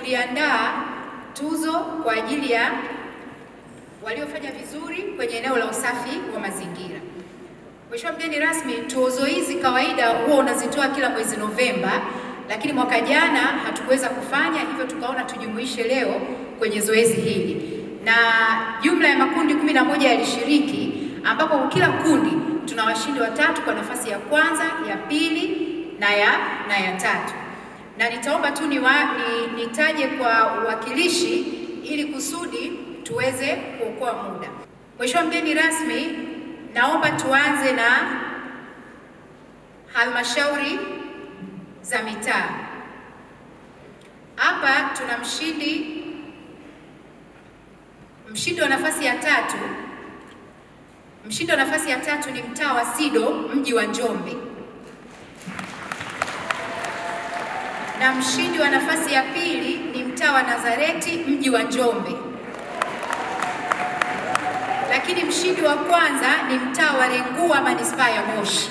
tuliandaa tuzo kwa ajili ya waliofanya vizuri kwenye eneo la usafi wa mazingira. Mheshimiwa mgeni rasmi, tuzo hizi kawaida huwa unazitoa kila mwezi Novemba, lakini mwaka jana hatukuweza kufanya hivyo, tukaona tujumuishe leo kwenye zoezi hili. Na jumla ya makundi 11 yalishiriki, ambapo kila kundi tuna washindi watatu kwa nafasi ya kwanza, ya pili na ya tatu. Na nitaomba tu nitaje kwa uwakilishi ili kusudi tuweze kuokoa muda. Mheshimiwa mgeni rasmi, naomba tuanze na halmashauri za mitaa. Hapa tuna mshindi wa nafasi ya tatu. Mshindi wa nafasi ya tatu ni mtaa wa Sido, mji wa Njombe. Na mshindi wa nafasi ya pili ni mtaa wa Nazareti, mji wa Njombe. Lakini mshindi wa kwanza ni mtaa wa Rengua, manispaa ya Moshi.